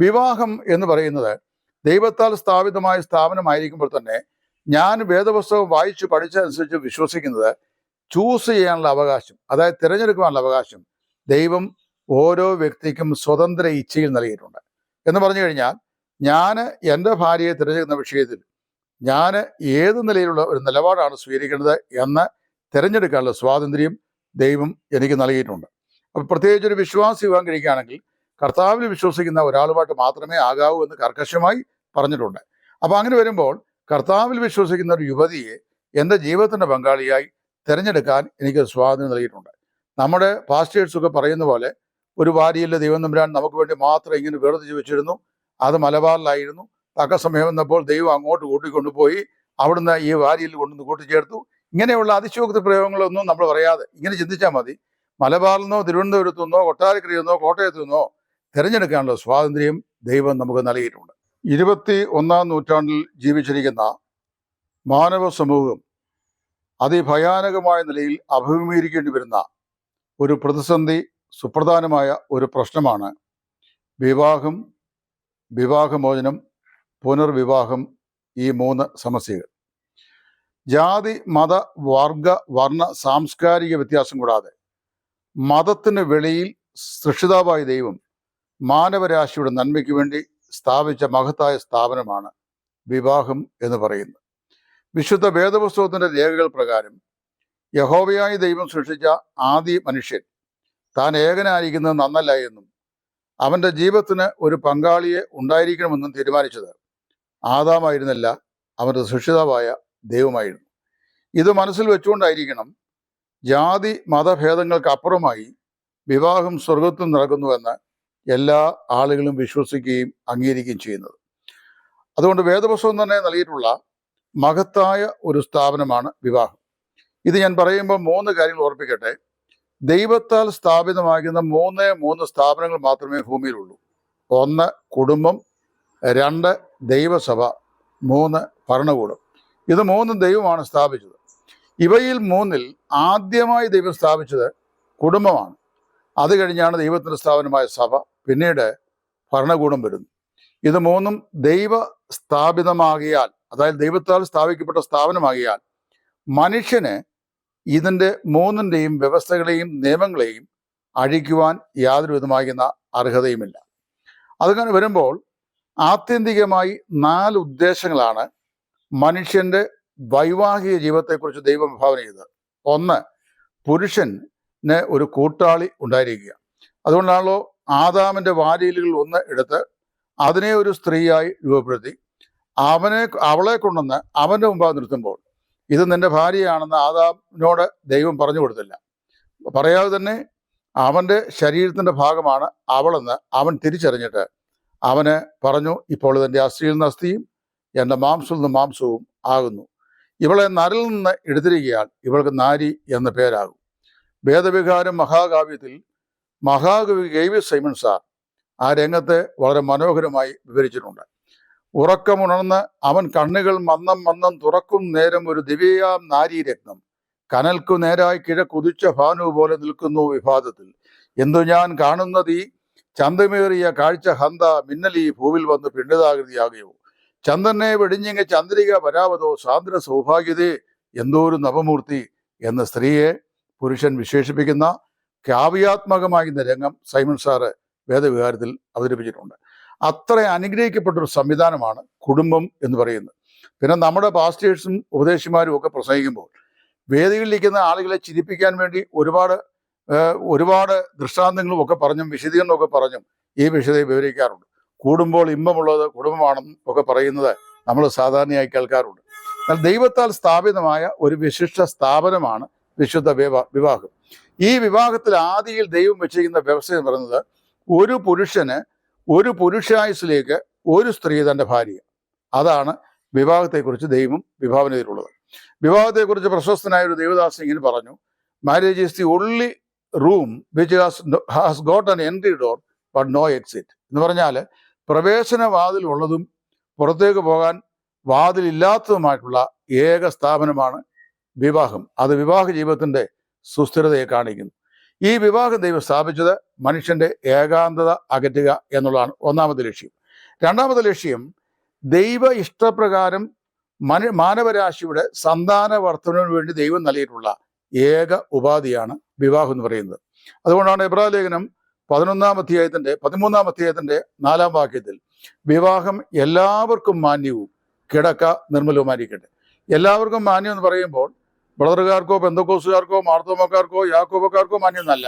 വിവാഹം എന്ന് പറയുന്നത് ദൈവത്താൽ സ്ഥാപിതമായ സ്ഥാപനമായിരിക്കുമ്പോൾ തന്നെ ഞാൻ വേദപുസ്തകം വായിച്ചു പഠിച്ചതനുസരിച്ച് വിശ്വസിക്കുന്നത് ചൂസ് ചെയ്യാനുള്ള അവകാശം, അതായത് തിരഞ്ഞെടുക്കുവാനുള്ള അവകാശം ദൈവം ഓരോ വ്യക്തിക്കും സ്വതന്ത്ര ഇച്ഛയിൽ നൽകിയിട്ടുണ്ട്. എന്ന് പറഞ്ഞു കഴിഞ്ഞാൽ ഞാൻ എൻ്റെ ഭാര്യയെ തിരഞ്ഞെടുക്കുന്ന വിഷയത്തിൽ ഞാൻ ഏത് നിലയിലുള്ള ഒരു നിലപാടാണ് സ്വീകരിക്കേണ്ടത് എന്ന് തിരഞ്ഞെടുക്കാനുള്ള സ്വാതന്ത്ര്യം ദൈവം എനിക്ക് നൽകിയിട്ടുണ്ട്. അപ്പോൾ പ്രത്യേകിച്ച് ഒരു വിശ്വാസി വിവാഹം കഴിക്കുകയാണെങ്കിൽ കർത്താവിൽ വിശ്വസിക്കുന്ന ഒരാളുമായിട്ട് മാത്രമേ ആകാവൂ എന്ന് കർക്കശമായി പറഞ്ഞിട്ടുണ്ട്. അപ്പോൾ അങ്ങനെ വരുമ്പോൾ കർത്താവിൽ വിശ്വസിക്കുന്ന ഒരു യുവതിയെ എൻ്റെ ജീവിതത്തിൻ്റെ പങ്കാളിയായി തിരഞ്ഞെടുക്കാൻ എനിക്ക് സ്വാതന്ത്ര്യം നൽകിയിട്ടുണ്ട്. നമ്മുടെ പാസ്റ്റേഴ്സൊക്കെ പറയുന്ന പോലെ ഒരു വാരിയിലെ ദൈവം തമ്പുരാൻ നമുക്ക് വേണ്ടി മാത്രം ഇങ്ങനെ വേർതിരിച്ച് വെച്ചിരുന്നു. അത് മലബാറിലായിരുന്നു. തക്ക സമയം വന്നപ്പോൾ ദൈവം അങ്ങോട്ട് കൂട്ടിക്കൊണ്ടുപോയി അവിടുന്ന് ഈ വാരിയിൽ കൊണ്ടുവന്ന് കൂട്ടിച്ചേർത്തു. ഇങ്ങനെയുള്ള അതിശയോക്തി പ്രയോഗങ്ങളൊന്നും നമ്മൾ പറയാതെ ഇങ്ങനെ ചിന്തിച്ചാൽ മതി. മലബാറിൽ നിന്നോ തിരുവനന്തപുരത്തു നിന്നോ കൊട്ടാരക്കരയിൽ നിന്നോ കോട്ടയത്തു നിന്നോ തിരഞ്ഞെടുക്കാനുള്ള സ്വാതന്ത്ര്യം ദൈവം നമുക്ക് നൽകിയിട്ടുണ്ട്. 21-ാം നൂറ്റാണ്ടിൽ ജീവിച്ചിരിക്കുന്ന മാനവ സമൂഹം അതിഭയാനകമായ നിലയിൽ അഭിമുഖീകരിക്കേണ്ടി വരുന്ന ഒരു പ്രതിസന്ധി, സുപ്രധാനമായ ഒരു പ്രശ്നമാണ് വിവാഹം, വിവാഹമോചനം, പുനർവിവാഹം. ഈ 3 സമസ്യകൾ ജാതി, മത, വർഗ, വർണ്ണ, സാംസ്കാരിക വ്യത്യാസം കൂടാതെ മതത്തിന് വെളിയിൽ സൃഷ്ടിതാവായ ദൈവം മാനവരാശിയുടെ നന്മയ്ക്ക് വേണ്ടി സ്ഥാപിച്ച മഹത്തായ സ്ഥാപനമാണ് വിവാഹം എന്ന് പറയുന്നത്. വിശുദ്ധ വേദപുസ്തകത്തിൻ്റെ രേഖകൾ പ്രകാരം യഹോവയായ ദൈവം സൃഷ്ടിച്ച ആദി മനുഷ്യൻ താൻ ഏകനായിരിക്കുന്നത് നന്നല്ല എന്നും അവൻ്റെ ജീവിതത്തിന് ഒരു പങ്കാളിയെ ഉണ്ടായിരിക്കണമെന്നും തീരുമാനിച്ചത് ആദാമായിരുന്നില്ല, അവൻ്റെ സൃഷ്ടിതാവായ ദൈവമായിരുന്നു. ഇത് മനസ്സിൽ വെച്ചുകൊണ്ടായിരിക്കണം ജാതി മതഭേദങ്ങൾക്ക് അപ്പുറമായി വിവാഹം സ്വർഗത്തിൽ നടക്കുന്നുവെന്ന് എല്ലാ ആളുകളും വിശ്വസിക്കുകയും അംഗീകരിക്കുകയും ചെയ്യുന്നത്. അതുകൊണ്ട് വേദപുസ്തകം തന്നെ നൽകിയിട്ടുള്ള മഹത്തായ ഒരു സ്ഥാപനമാണ് വിവാഹം. ഇത് ഞാൻ പറയുമ്പോൾ 3 കാര്യങ്ങൾ ഓർപ്പിക്കട്ടെ. ദൈവത്താൽ സ്ഥാപിതമാകുന്ന 3 സ്ഥാപനങ്ങൾ മാത്രമേ ഭൂമിയിലുള്ളൂ. 1 കുടുംബം, 2 ദൈവസഭ, 3 ഭരണകൂടം. ഇത് 3 ദൈവമാണ് സ്ഥാപിച്ചത്. ഇവയിൽ 3-ൽ ആദ്യമായി ദൈവം സ്ഥാപിച്ചത് കുടുംബമാണ്. അത് കഴിഞ്ഞാണ് ദൈവത്തിൻ്റെ സ്ഥാപനമായ സഭ, പിന്നീട് ഭരണകൂടം വരുന്നു. ഇത് 3 ദൈവ സ്ഥാപിതമാകിയാൽ, അതായത് ദൈവത്താൽ സ്ഥാപിക്കപ്പെട്ട സ്ഥാപനമാകിയാൽ മനുഷ്യന് ഇതിൻ്റെ 3ൻ്റെയും വ്യവസ്ഥകളെയും നിയമങ്ങളെയും അഴിക്കുവാൻ യാതൊരു വിധമാകുന്ന അർഹതയുമില്ല. അതങ്ങനെ വരുമ്പോൾ ആത്യന്തികമായി 4 ഉദ്ദേശങ്ങളാണ് മനുഷ്യൻ്റെ വൈവാഹിക ജീവിതത്തെക്കുറിച്ച് ദൈവം വിഭാവന ചെയ്തത്. 1 പുരുഷന് ഒരു കൂട്ടാളി ഉണ്ടായിരിക്കുക. അതുകൊണ്ടാണല്ലോ ആദാമിൻ്റെ വാരിയലുകൾ 1 എടുത്ത് അതിനെ ഒരു സ്ത്രീയായി രൂപപ്പെടുത്തി അവളെ കൊണ്ടുവന്ന് അവൻ്റെ മുമ്പാകെ നിർത്തുമ്പോൾ ഇത് നിന്റെ ഭാര്യയാണെന്ന് ആദാമിനോട് ദൈവം പറഞ്ഞു കൊടുത്തില്ല. പറയാതെ തന്നെ അവൻ്റെ ശരീരത്തിൻ്റെ ഭാഗമാണ് അവളെന്ന് അവൻ തിരിച്ചറിഞ്ഞിട്ട് അവന് പറഞ്ഞു, ഇപ്പോൾ ഇതെൻ്റെ അസ്ഥിയിൽ നിന്ന് അസ്ഥിയും എൻ്റെ മാംസത്തിൽ നിന്ന് മാംസവും ആകുന്നു. ഇവളെ നരിൽ നിന്ന് എടുത്തിരിക്കയാൽ ഇവൾക്ക് നാരി എന്ന പേരാകും. വേദവികാരം മഹാകാവ്യത്തിൽ മഹാകവി കെ.വി. സൈമൺ സാർ ആ രംഗത്തെ വളരെ മനോഹരമായി വിവരിച്ചിട്ടുണ്ട്. ഉറക്കമുണർന്ന് അവൻ കണ്ണുകൾ മന്ദം തുറക്കും നേരം ഒരു ദിവ്യാം നാരീരത്നം കനൽക്കു നേരായി കിഴക്കുതിച്ച ഭാനു പോലെ നിൽക്കുന്നു വിഭാതത്തിൽ. എന്തു ഞാൻ കാണുന്നത് ഈ ചന്തമേറിയ കാഴ്ച ഹന്ത മിന്നലി ഭൂവിൽ വന്ന് പിണ്ഡിതാകൃതിയാകുകയോ. ചന്ദ്രനെ വെടിഞ്ഞെങ്കിൽ ചന്ദ്രിക വരാവതോ സാന്ദ്ര സൗഭാഗ്യതേ എന്തോരു നവമൂർത്തി എന്ന സ്ത്രീയെ പുരുഷൻ വിശേഷിപ്പിക്കുന്ന കാവ്യാത്മകമാകുന്ന രംഗം സൈമൺ സാറ് വേദവികാരത്തിൽ അവതരിപ്പിച്ചിട്ടുണ്ട്. അത്ര അനുഗ്രഹിക്കപ്പെട്ടൊരു സംവിധാനമാണ് കുടുംബം എന്ന് പറയുന്നത്. പിന്നെ നമ്മുടെ പാസ്റ്റേഴ്സും ഉപദേശിമാരും ഒക്കെ പ്രസംഗിക്കുമ്പോൾ വേദികളിലിരിക്കുന്ന ആളുകളെ ചിരിപ്പിക്കാൻ വേണ്ടി ഒരുപാട് ദൃഷ്ടാന്തങ്ങളും ഒക്കെ പറഞ്ഞും വിശദീകരണവും ഒക്കെ പറഞ്ഞും ഈ വിഷയത്തെ വിവരിക്കാറുണ്ട്. കൂടുമ്പോൾ ഇമ്പമുള്ളത് കുടുംബമാണെന്നും ഒക്കെ പറയുന്നത് നമ്മൾ സാധാരണയായി കേൾക്കാറുണ്ട്. എന്നാൽ ദൈവത്താൽ സ്ഥാപിതമായ ഒരു വിശിഷ്ട സ്ഥാപനമാണ് വിശുദ്ധ വിവാഹം. ഈ വിവാഹത്തിൽ ആദിയിൽ ദൈവം വെച്ചിരിക്കുന്ന വ്യവസ്ഥ എന്ന് പറയുന്നത് ഒരു പുരുഷന് ഒരു പുരുഷായുസിലേക്ക് ഒരു സ്ത്രീ തൻ്റെ ഭാര്യ. അതാണ് വിവാഹത്തെക്കുറിച്ച് ദൈവം വിഭാവന ചെയ്തിട്ടുള്ളത്. വിവാഹത്തെക്കുറിച്ച് പ്രശസ്തനായ ഒരു ദേവദാസൻ ഇങ്ങനെ പറഞ്ഞു, marriage is the only room which has got an entry door but no exit. എന്ന് പറഞ്ഞാൽ പ്രവേശന വാതിൽ ഉള്ളതും പുറത്തേക്ക് പോകാൻ വാതിലില്ലാത്തതുമായിട്ടുള്ള ഏക സ്ഥാപനമാണ് വിവാഹം. അത് വിവാഹ ജീവിതത്തിൻ്റെ സുസ്ഥിരതയെ കാണിക്കുന്നു. ഈ വിവാഹം ദൈവം സ്ഥാപിച്ചത് മനുഷ്യന്റെ ഏകാന്തത അകറ്റുക എന്നുള്ളതാണ് ഒന്നാമത്തെ ലക്ഷ്യം. രണ്ടാമത്തെ ലക്ഷ്യം, ദൈവ ഇഷ്ടപ്രകാരം മാനവരാശിയുടെ സന്താന വർധനവിന് വേണ്ടി ദൈവം നൽകിയിട്ടുള്ള ഏക ഉപാധിയാണ് വിവാഹം എന്ന് പറയുന്നത്. അതുകൊണ്ടാണ് എബ്രായ ലേഖനം 13 അധ്യായത്തിന്റെ 4 വാക്യത്തിൽ വിവാഹം എല്ലാവർക്കും മാന്യവും കിടക്ക നിർമ്മലവുമായിരിക്കട്ടെ. എല്ലാവർക്കും മാന്യം എന്ന് പറയുമ്പോൾ ബ്രദറുകാർക്കോ പെന്തക്കോസുകാർക്കോ മാർത്തോമക്കാർക്കോ യാക്കോബക്കാർക്കോ മാന്യമല്ല,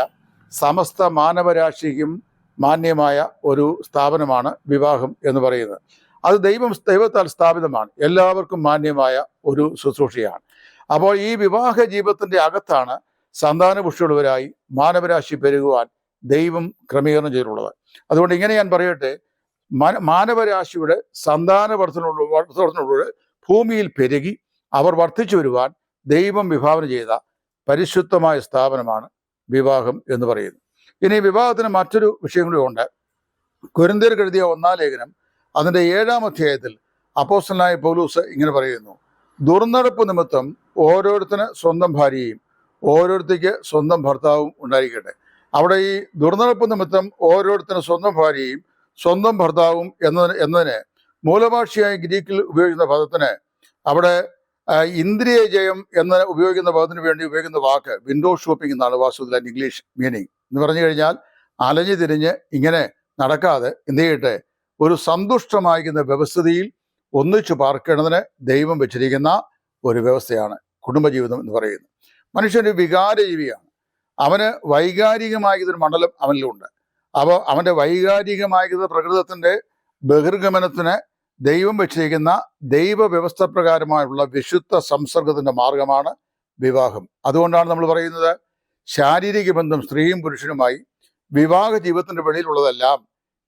സമസ്ത മാനവരാശിക്കും മാന്യമായ ഒരു സ്ഥാപനമാണ് വിവാഹം എന്ന് പറയുന്നത്. അത് ദൈവത്താൽ സ്ഥാപിതമാണ്, എല്ലാവർക്കും മാന്യമായ ഒരു ശുശ്രൂഷയാണ്. അപ്പോൾ ഈ വിവാഹ ജീവിതത്തിന്റെ അകത്താണ് സന്താനപുഷ്ടിയുള്ളവരായി മാനവരാശി പെരുകുവാൻ ദൈവം ക്രമീകരണം ചെയ്തിട്ടുള്ളത്. അതുകൊണ്ട് ഇങ്ങനെ ഞാൻ പറയട്ടെ, മാനവരാശിയുടെ സന്താനവർദ്ധനോട് ഭൂമിയിൽ പെരുകി അവർ വർദ്ധിച്ചു വരുവാൻ ദൈവം വിഭാവന ചെയ്ത പരിശുദ്ധമായ സ്ഥാപനമാണ് വിവാഹം എന്ന് പറയുന്നത്. ഇനി വിവാഹത്തിന് മറ്റൊരു വിഷയം കൂടി ഉണ്ട്. കൊരിന്ത്യർക്ക് എഴുതിയ 1-ാം ലേഖനം അതിൻ്റെ 7-ാം അധ്യായത്തിൽ അപ്പോസ്തലനായ പൗലോസ് ഇങ്ങനെ പറയുന്നു: ദുർനടപ്പ് നിമിത്തം ഓരോരുത്തന് സ്വന്തം ഭാര്യയും ഓരോരുത്തർക്ക് സ്വന്തം ഭർത്താവും ഉണ്ടായിരിക്കട്ടെ. അവിടെ ഈ ദുർനടപ്പ് നിമിത്തം ഓരോരുത്തന് സ്വന്തം ഭാര്യയും സ്വന്തം ഭർത്താവും എന്നതിന് മൂലഭാഷയായി ഗ്രീക്കിൽ ഉപയോഗിക്കുന്ന പദത്തിന് അവിടെ ഇന്ദ്രിയ ജയം എന്ന് ഉപയോഗിക്കുന്ന പദത്തിന് വേണ്ടി ഉപയോഗിക്കുന്ന വാക്ക് വിൻഡോ ഷോപ്പിംഗ് എന്നാണ് വാസ്തവത്തിൽ അതിൻ്റെ ഇംഗ്ലീഷ് മീനിങ്. എന്ന് പറഞ്ഞു കഴിഞ്ഞാൽ അലഞ്ഞു തിരിഞ്ഞ് ഇങ്ങനെ നടക്കാതെ എന്ത് ചെയ്യട്ടെ, ഒരു സന്തുഷ്ടമായിരിക്കുന്ന വ്യവസ്ഥിതിയിൽ ഒന്നിച്ചു പാർക്കേണ്ടതിന് ദൈവം വെച്ചിരിക്കുന്ന ഒരു വ്യവസ്ഥയാണ് കുടുംബജീവിതം എന്ന് പറയുന്നത്. മനുഷ്യൻ്റെ വികാരജീവിയാണ്. അവന് വൈകാരികമായതൊരു മണ്ഡലം അവനിലുണ്ട്. അപ്പോൾ അവൻ്റെ വൈകാരികമായത് പ്രകൃതത്തിൻ്റെ ബഹിർഗമനത്തിന് ദൈവം വെച്ചിരിക്കുന്ന ദൈവവ്യവസ്ഥ പ്രകാരമായുള്ള വിശുദ്ധ സംസർഗത്തിൻ്റെ മാർഗമാണ് വിവാഹം. അതുകൊണ്ടാണ് നമ്മൾ പറയുന്നത്, ശാരീരിക ബന്ധം സ്ത്രീയും പുരുഷനുമായി വിവാഹ ജീവിതത്തിൻ്റെ വെളിയിലുള്ളതെല്ലാം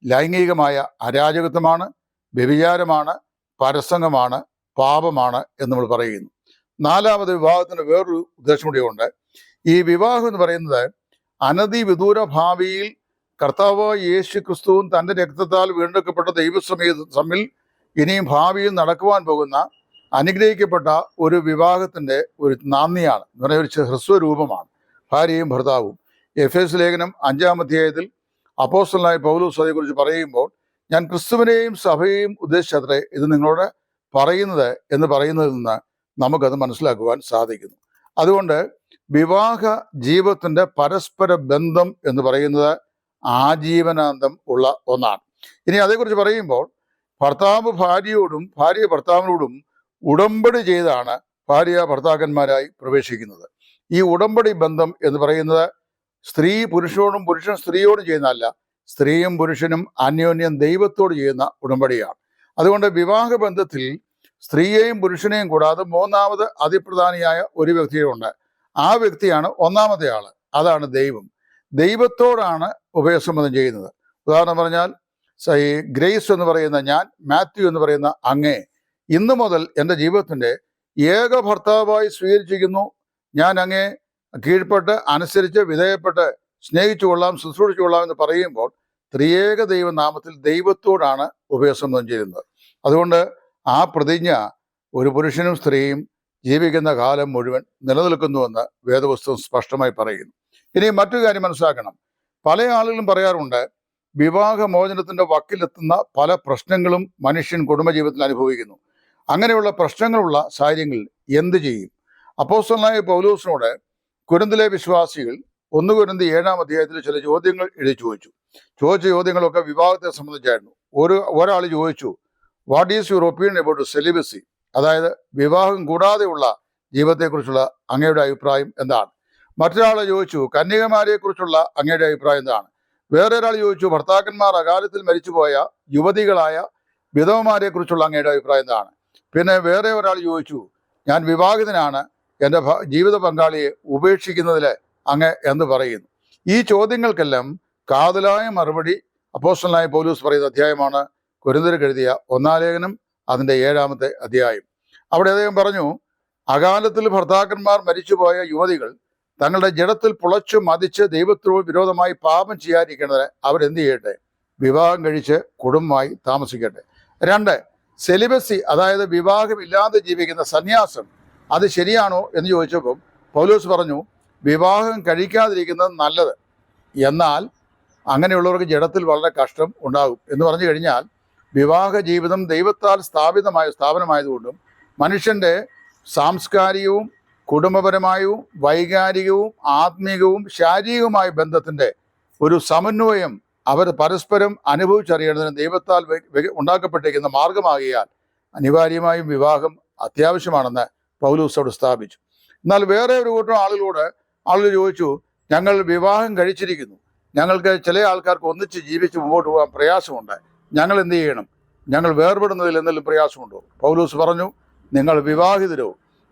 ലൈംഗികമായ അരാജകത്വമാണ്, വ്യഭിചാരമാണ്, പരസംഗമാണ്, പാപമാണ് എന്ന് നമ്മൾ പറയുന്നു. നാലാമത് വിവാഹത്തിന് വേറൊരു ഉദ്ദേശം കൂടിയുണ്ട്. ഈ വിവാഹം എന്ന് പറയുന്നത് അനധിവിദൂര ഭാവിയിൽ കർത്താവായ യേശു ക്രിസ്തുവും തൻ്റെ രക്തത്താൽ വീണ്ടെടുക്കപ്പെട്ട ദൈവസമയിൽ ഇനിയും ഭാവിയിൽ നടക്കുവാൻ പോകുന്ന അനുഗ്രഹിക്കപ്പെട്ട ഒരു വിവാഹത്തിൻ്റെ ഒരു നാന്ദിയാണ്, എന്ന് പറയുന്ന ഒരു ഹ്രസ്വരൂപമാണ് ഭാര്യയും ഭർത്താവും. എഫേസ് ലേഖനം 5-ാം അധ്യായത്തിൽ അപ്പോസ്തലനായ പൗലോസ് അതേക്കുറിച്ച് പറയുമ്പോൾ, ഞാൻ ക്രിസ്തുവിനെയും സഭയെയും ഉദ്ദേശിച്ചത്രേ ഇത് നിങ്ങളോട് പറയുന്നത് എന്ന് പറയുന്നതിൽ നിന്ന് നമുക്കത് മനസ്സിലാക്കുവാൻ സാധിക്കുന്നു. അതുകൊണ്ട് വിവാഹ ജീവിതത്തിൻ്റെ പരസ്പര ബന്ധം എന്ന് പറയുന്നത് ആജീവനാന്തം ഉള്ള ഒന്നാണ്. ഇനി അതേക്കുറിച്ച് പറയുമ്പോൾ, ഭർത്താവ് ഭാര്യയോടും ഭാര്യ ഭർത്താവിനോടും ഉടമ്പടി ചെയ്താണ് ഭാര്യ ഭർത്താക്കന്മാരായി പ്രവേശിക്കുന്നത്. ഈ ഉടമ്പടി ബന്ധം എന്ന് പറയുന്നത് സ്ത്രീ പുരുഷനോടും പുരുഷൻ സ്ത്രീയോടും ചെയ്യുന്നതല്ല, സ്ത്രീയും പുരുഷനും അന്യോന്യം ദൈവത്തോട് ചെയ്യുന്ന ഉടമ്പടിയാണ്. അതുകൊണ്ട് വിവാഹ ബന്ധത്തിൽ സ്ത്രീയെയും പുരുഷനെയും കൂടാതെ മൂന്നാമത് അതിപ്രധാനിയായ ഒരു വ്യക്തിയുണ്ട്. ആ വ്യക്തിയാണ് ഒന്നാമത്തെ ആള്, അതാണ് ദൈവം. ദൈവത്തോടാണ് ഉഭയസമ്മതം ചെയ്യുന്നത്. ഉദാഹരണം പറഞ്ഞാൽ, ഈ ഗ്രേസ് എന്ന് പറയുന്ന ഞാൻ, മാത്യു എന്ന് പറയുന്ന അങ്ങേ ഇന്നു മുതൽ എൻ്റെ ജീവിതത്തിൻ്റെ ഏക ഭർത്താവായി സ്വീകരിച്ചിരിക്കുന്നു. ഞാൻ അങ്ങേ കീഴ്പ്പെട്ട് അനുസരിച്ച് വിധേയപ്പെട്ട് സ്നേഹിച്ചു കൊള്ളാം, ശുശ്രൂഷിച്ചു കൊള്ളാം എന്ന് പറയുമ്പോൾ ത്രിയേക ദൈവനാമത്തിൽ ദൈവത്തോടാണ് ഉഭയസമ്മതം ചെയ്യുന്നത്. അതുകൊണ്ട് ആ പ്രതിജ്ഞ ഒരു പുരുഷനും സ്ത്രീയും ജീവിക്കുന്ന കാലം മുഴുവൻ നിലനിൽക്കുന്നുവെന്ന് വേദപുസ്തകം സ്പഷ്ടമായി പറയുന്നു. ഇനി മറ്റൊരു കാര്യം മനസ്സിലാക്കണം. പല ആളുകളും പറയാറുണ്ട്, വിവാഹമോചനത്തിൻ്റെ വക്കിലെത്തുന്ന പല പ്രശ്നങ്ങളും മനുഷ്യൻ കുടുംബജീവിതത്തിൽ അനുഭവിക്കുന്നു. അങ്ങനെയുള്ള പ്രശ്നങ്ങളുള്ള സാഹചര്യങ്ങളിൽ എന്ത് ചെയ്യും? അപ്പോസ്തലനായ പൗലോസിനോട് കൊരിന്തിലെ വിശ്വാസികൾ 1 കൊരിന്ത്യർ 7-ാം അധ്യായത്തിൽ ചില ചോദ്യങ്ങൾ എഴുതി ചോദിച്ച ചോദ്യങ്ങളൊക്കെ വിവാഹത്തെ സംബന്ധിച്ചായിരുന്നു. ഒരാൾ ചോദിച്ചു, what is your opinion about celibacy, അതായത് വിവാഹം കൂടാതെയുള്ള ജീവിതത്തെക്കുറിച്ചുള്ള അങ്ങയുടെ അഭിപ്രായം എന്താണ്? മറ്റൊരാൾ ചോദിച്ചു, കന്യകമാരെക്കുറിച്ചുള്ള അങ്ങയുടെ അഭിപ്രായം എന്താണ്? വേറെ ഒരാൾ ചോദിച്ചു, ഭർത്താക്കന്മാർ അകാലത്തിൽ മരിച്ചുപോയ യുവതികളായ വിധവമാരെ കുറിച്ചുള്ള അങ്ങയുടെ അഭിപ്രായം എന്താണ്? പിന്നെ വേറെ ഒരാൾ ചോദിച്ചു, ഞാൻ വിവാഹിതനാണ്, എൻ്റെ ജീവിത പങ്കാളിയെ ഉപേക്ഷിക്കുന്നതിൽ അങ്ങ് എന്ന് പറയുന്നു. ഈ ചോദ്യങ്ങൾക്കെല്ലാം കാതലായ മറുപടി അപ്പോസ്തലനായ പൗലോസ് പറയുന്ന അധ്യായമാണ് കൊരിന്ത്യർക്ക് എഴുതിയ 1-ാം ലേഖനം അതിൻ്റെ 7-ാമത്തെ അധ്യായം. അവിടെ അദ്ദേഹം പറഞ്ഞു, അകാലത്തിൽ ഭർത്താക്കന്മാർ മരിച്ചുപോയ യുവതികൾ തങ്ങളുടെ ജഡത്തിൽ പുളച്ചു മതിച്ച് ദൈവത്തോട് വിരോധമായി പാപം ചെയ്യാതിരിക്കേണ്ടതിന് അവരെന്ത് ചെയ്യട്ടെ? വിവാഹം കഴിച്ച് കുടുംബമായി താമസിക്കട്ടെ. 2, സെലിബസി, അതായത് വിവാഹമില്ലാതെ ജീവിക്കുന്ന സന്യാസം, അത് ശരിയാണോ എന്ന് ചോദിച്ചപ്പോൾ പൗലോസ് പറഞ്ഞു, വിവാഹം കഴിക്കാതിരിക്കുന്നത് നല്ലത്. എന്നാൽ അങ്ങനെയുള്ളവർക്ക് ജഡത്തിൽ വളരെ കഷ്ടം ഉണ്ടാകും. എന്ന് പറഞ്ഞു കഴിഞ്ഞാൽ വിവാഹ ജീവിതം ദൈവത്താൽ സ്ഥാപനമായതുകൊണ്ടും മനുഷ്യൻ്റെ സാംസ്കാരികവും കുടുംബപരമായും വൈകാരികവും ആത്മീകവും ശാരീരികവുമായ ബന്ധത്തിൻ്റെ ഒരു സമന്വയം അവർ പരസ്പരം അനുഭവിച്ചറിയേണ്ടതിന് ദൈവത്താൽ ഉണ്ടാക്കപ്പെട്ടിരിക്കുന്ന മാർഗമാകിയാൽ അനിവാര്യമായും വിവാഹം അത്യാവശ്യമാണെന്ന് പൗലോസ് അവിടെ സ്ഥാപിച്ചു. എന്നാൽ വേറെ ഒരു കൂട്ടം ആളുകൾ ചോദിച്ചു, ഞങ്ങൾ വിവാഹം കഴിച്ചിരിക്കുന്നു, ഞങ്ങൾക്ക് ചില ആൾക്കാർക്ക് ഒന്നിച്ച് ജീവിച്ച് മുമ്പോട്ട് പോകാൻ പ്രയാസമുണ്ട്, ഞങ്ങൾ എന്ത് ചെയ്യണം? ഞങ്ങൾ വേർപെടുന്നതിൽ എന്തെങ്കിലും പ്രയാസമുണ്ടോ? പൗലോസ് പറഞ്ഞു, നിങ്ങൾ വിവാഹിതരോ,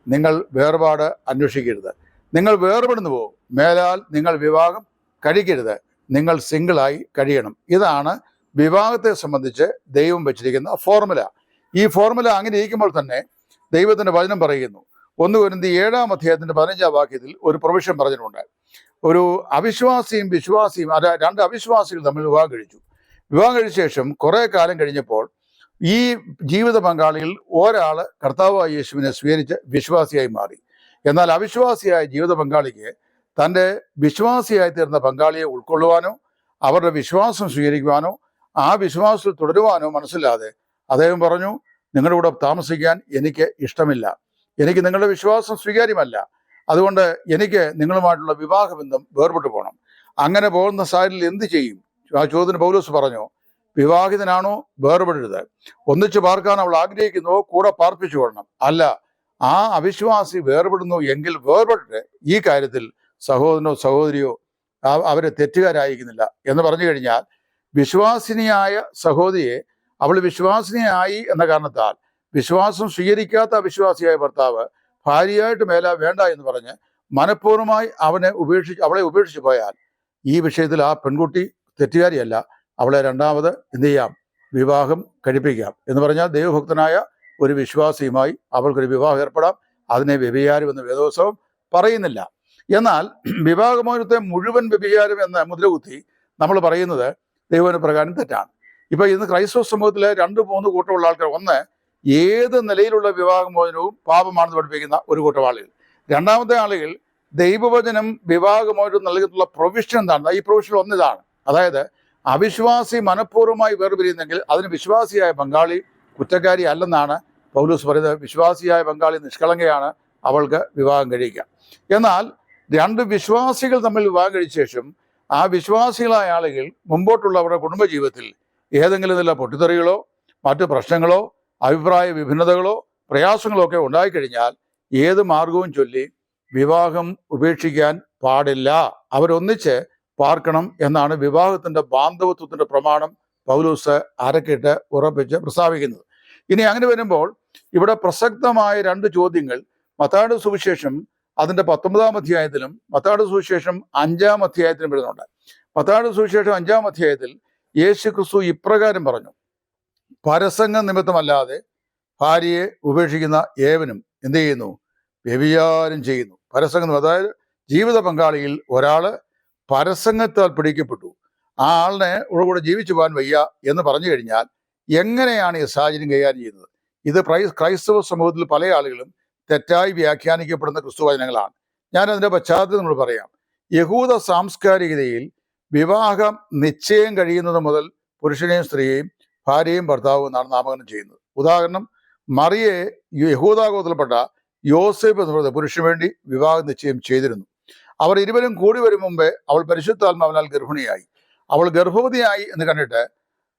നിങ്ങൾ വേർപാട് അന്വേഷിക്കരുത്. നിങ്ങൾ വേർപെടുന്നുവോ, മേലാൽ നിങ്ങൾ വിവാഹം കഴിക്കരുത്. നിങ്ങൾ സിംഗിളായി കഴിയണം. ഇതാണ് വിവാഹത്തെ സംബന്ധിച്ച് ദൈവം വെച്ചിരിക്കുന്ന ഫോർമുല. ഈ ഫോർമുല അങ്ങനെ ഇരിക്കുമ്പോൾ തന്നെ ദൈവത്തിൻ്റെ വചനം പറയുന്നു, 1 കൊരിന്ത്യർ 7-ാം അധ്യായത്തിൻ്റെ 15-ാം വാക്യത്തിൽ ഒരു പ്രൊവിഷൻ പറഞ്ഞിട്ടുണ്ട്. ഒരു അവിശ്വാസിയും വിശ്വാസിയും, അത് 2 അവിശ്വാസികൾ തമ്മിൽ വിവാഹം കഴിച്ചു. വിവാഹം കഴിച്ച ശേഷം കുറേ കാലം കഴിഞ്ഞപ്പോൾ ഈ ജീവിത പങ്കാളിയിൽ ഒരാൾ കർത്താവായ യേശുവിനെ സ്വീകരിച്ച് വിശ്വാസിയായി മാറി. എന്നാൽ അവിശ്വാസിയായ ജീവിത പങ്കാളിക്ക് തൻ്റെ വിശ്വാസിയായി തീർന്ന പങ്കാളിയെ ഉൾക്കൊള്ളുവാനോ അവരുടെ വിശ്വാസം സ്വീകരിക്കുവാനോ ആ വിശ്വാസത്തിൽ തുടരുവാനോ മനസ്സില്ലാതെ അദ്ദേഹം പറഞ്ഞു, നിങ്ങളുടെ കൂടെ താമസിക്കാൻ എനിക്ക് ഇഷ്ടമില്ല, എനിക്ക് നിങ്ങളുടെ വിശ്വാസം സ്വീകാര്യമല്ല, അതുകൊണ്ട് എനിക്ക് നിങ്ങളുമായിട്ടുള്ള വിവാഹബന്ധം വേർപെട്ടു പോകണം. അങ്ങനെ പോകുന്ന സാഹചര്യത്തിൽ എന്ത് ചെയ്യും? ആ ചോദ്യത്തിന് പൗലോസ് പറഞ്ഞു, വിവാഹിതനാണോ വേർപെടരുത്, ഒന്നിച്ച് പാർക്കാൻ അവൾ ആഗ്രഹിക്കുന്നുവോ കൂടെ പാർപ്പിച്ചു കൊള്ളണം. അല്ല, ആ അവിശ്വാസി വേർപെടുന്നു എങ്കിൽ വേർപെട്ടിട്ട് ഈ കാര്യത്തിൽ സഹോദരനോ സഹോദരിയോ അവരെ തെറ്റുകാരായിരിക്കുന്നില്ല എന്ന് പറഞ്ഞു കഴിഞ്ഞാൽ, വിശ്വാസിനിയായ സഹോദരിയെ അവൾ വിശ്വാസിനിയായി എന്ന കാരണത്താൽ വിശ്വാസം സ്വീകരിക്കാത്ത അവിശ്വാസിയായ ഭർത്താവ് ഭാര്യയായിട്ട് വേണ്ട എന്ന് പറഞ്ഞ് മനഃപൂർവ്വമായി അവളെ ഉപേക്ഷിച്ച് പോയാൽ ഈ വിഷയത്തിൽ ആ പെൺകുട്ടി തെറ്റുകാരിയല്ല, അവളെ രണ്ടാമത് എന്ത് ചെയ്യാം? വിവാഹം കഴിപ്പിക്കാം. എന്ന് പറഞ്ഞാൽ ദൈവഭക്തനായ ഒരു വിശ്വാസിയുമായി അവൾക്കൊരു വിവാഹം ഏർപ്പെടാം. അതിനെ വ്യഭിചാരം എന്ന് വേദോത്സവം പറയുന്നില്ല. എന്നാൽ വിവാഹമോചനത്തെ മുഴുവൻ വ്യഭിചാരം എന്ന മുദ്രകുത്തി നമ്മൾ പറയുന്നത് ദൈവന പ്രകാരം തെറ്റാണ്. ഇപ്പൊ ഇന്ന് ക്രൈസ്തവ സമൂഹത്തിലെ 2-3 കൂട്ടമുള്ള ആൾക്കാർ, ഒന്ന്, ഏത് നിലയിലുള്ള വിവാഹമോചനവും പാപമാണെന്ന് പഠിപ്പിക്കുന്ന ഒരു കൂട്ടം ആളുകൾ. രണ്ടാമത്തെ ആളുകൾ ദൈവവചനം വിവാഹമോചനം നൽകിയിട്ടുള്ള പ്രൊവിഷൻ എന്താണ്? ഈ പ്രൊവിഷൻ ഒന്നിതാണ്, അതായത് അവിശ്വാസി മനഃപൂർവ്വമായി വേർപിരിയുന്നെങ്കിൽ അതിന് വിശ്വാസിയായ പങ്കാളി കുറ്റക്കാരി അല്ലെന്നാണ് പൗലോസ് പറയുന്നത്. വിശ്വാസിയായ പങ്കാളി നിഷ്കളങ്കയാണ്, അവൾക്ക് വിവാഹം കഴിക്കുക. എന്നാൽ 2 വിശ്വാസികൾ തമ്മിൽ വിവാഹം കഴിച്ച ശേഷം ആ വിശ്വാസികളായ ആളുകൾ മുമ്പോട്ടുള്ള അവരുടെ കുടുംബജീവിതത്തിൽ ഏതെങ്കിലും നില പൊട്ടിത്തെറികളോ മറ്റു പ്രശ്നങ്ങളോ അഭിപ്രായ വിഭിന്നതകളോ പ്രയാസങ്ങളോ ഒക്കെ ഉണ്ടായിക്കഴിഞ്ഞാൽ ഏത് മാർഗവും ചൊല്ലി വിവാഹം ഉപേക്ഷിക്കാൻ പാടില്ല. അവരൊന്നിച്ച് പാർക്കണം എന്നാണ് വിവാഹത്തിന്റെ ബാന്ധവത്വത്തിന്റെ പ്രമാണം പൗലോസ് അരക്കിട്ട് ഉറപ്പിച്ച് പ്രസ്താവിക്കുന്നത്. ഇനി അങ്ങനെ വരുമ്പോൾ ഇവിടെ പ്രസക്തമായ 2 ചോദ്യങ്ങൾ മത്തായിയുടെ സുവിശേഷം അതിന്റെ 19-ാം അധ്യായത്തിലും മത്തായിയുടെ സുവിശേഷം 5-ാം അധ്യായത്തിലും വരുന്നുണ്ട്. മത്തായിയുടെ സുവിശേഷം 5-ാം അധ്യായത്തിൽ യേശു ക്രിസ്തു ഇപ്രകാരം പറഞ്ഞു, പരസംഗ നിമിത്തമല്ലാതെ ഭാര്യയെ ഉപേക്ഷിക്കുന്ന ഏവനും എന്ത് ചെയ്യുന്നു? വ്യഭിചാരം ചെയ്യുന്നു. പരസംഗം, അതായത് ജീവിത പങ്കാളിയിൽ ഒരാൾ പരസംഗത്താൽ പിടിക്കപ്പെട്ടു, ആ ആളിനെ കൂടെ ജീവിച്ചു പോകാൻ വയ്യ എന്ന് പറഞ്ഞു കഴിഞ്ഞാൽ എങ്ങനെയാണ് ഈ സാഹചര്യം കൈകാര്യം ചെയ്യുന്നത്? ഇത് ക്രൈസ്തവ സമൂഹത്തിൽ പല ആളുകളും തെറ്റായി വ്യാഖ്യാനിക്കപ്പെടുന്ന ക്രിസ്തുവചനങ്ങളാണ്. ഞാൻ അതിൻ്റെ പശ്ചാത്തലം നമ്മൾ പറയാം. യഹൂദ സാംസ്കാരികതയിൽ വിവാഹം നിശ്ചയം കഴിയുന്നത് മുതൽ പുരുഷനെയും സ്ത്രീയെയും ഭാര്യയും ഭർത്താവും എന്നാണ് നാമകരണം ചെയ്യുന്നത്. ഉദാഹരണം, മറിയെ യഹൂദാഗോത്രത്തിൽപ്പെട്ട യോസേഫ് എന്ന് പറയുന്ന പുരുഷന് വേണ്ടി വിവാഹ നിശ്ചയം ചെയ്തിരുന്നു. അവർ ഇരുവരും കൂടി വരും മുമ്പേ അവൾ പരിശുദ്ധാത്മാവിനാൽ ഗർഭിണിയായി. അവൾ ഗർഭവതിയായി എന്ന് കണ്ടിട്ട്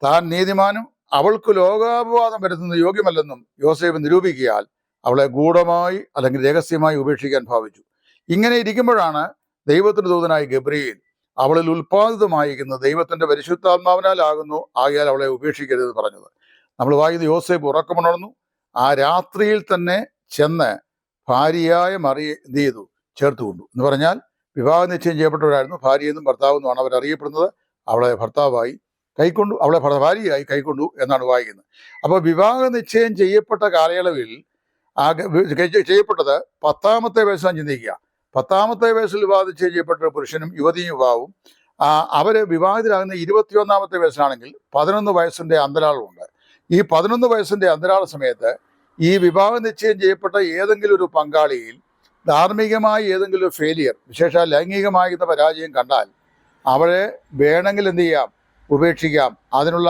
താൻ നീതിമാനും അവൾക്ക് ലോകാപവാദം വരുത്തുന്നത് യോഗ്യമല്ലെന്നും യോസേഫ് നിരൂപിക്കിയാൽ അവളെ ഗൂഢമായി അല്ലെങ്കിൽ രഹസ്യമായി ഉപേക്ഷിക്കാൻ ഭാവിച്ചു. ഇങ്ങനെ ഇരിക്കുമ്പോഴാണ് ദൈവത്തിന്റെ ദൂതനായ ഗബ്രിയേൽ അവളിൽ ഉൽപ്പാദിതമായിരിക്കുന്നത് ദൈവത്തിന്റെ പരിശുദ്ധാത്മാവിനാലാകുന്നു, ആകയാൽ അവളെ ഉപേക്ഷിക്കരുത് പറഞ്ഞത്. നമ്മൾ വായിക്കുന്ന യോസേഫ് ഉറക്കമുണർന്നു, ആ രാത്രിയിൽ തന്നെ ചെന്ന് ഭാര്യയായ മറിയെ എന്ത് ചെയ്തു? ചേർത്തുകൊണ്ടു. എന്ന് പറഞ്ഞാൽ വിവാഹ നിശ്ചയം ചെയ്യപ്പെട്ടവരായിരുന്നു. ഭാര്യയെന്നും ഭർത്താവെന്നുമാണ് അവരറിയപ്പെടുന്നത്. അവളെ ഭർത്താവായി കൈക്കൊണ്ടു, അവളെ ഭാര്യയായി കൈക്കൊണ്ടു എന്നാണ് വായിക്കുന്നത്. അപ്പോൾ വിവാഹ നിശ്ചയം ചെയ്യപ്പെട്ട കാലയളവിൽ ചെയ്യപ്പെട്ടത് 10ാമത്തെ വയസ്സിലാണ് ചിന്തിക്കുക. 10ാമത്തെ വയസ്സിൽ വിവാഹ നിശ്ചയം ചെയ്യപ്പെട്ട പുരുഷനും യുവതിയും യുവാവും അവർ വിവാഹിതരാകുന്ന 21ാമത്തെ വയസ്സിലാണെങ്കിൽ 11 വയസ്സിൻ്റെ അന്തരാളമുണ്ട്. ഈ 11 വയസ്സിൻ്റെ അന്തരാള സമയത്ത് ഈ വിവാഹ നിശ്ചയം ചെയ്യപ്പെട്ട ഏതെങ്കിലും ഒരു പങ്കാളിയിൽ ധാർമ്മികമായി ഏതെങ്കിലും ഒരു ഫെയിലിയർ, വിശേഷ ലൈംഗികമായിരുന്ന പരാജയം കണ്ടാൽ അവരെ വേണമെങ്കിൽ എന്ത് ചെയ്യാം, ഉപേക്ഷിക്കാം. അതിനുള്ള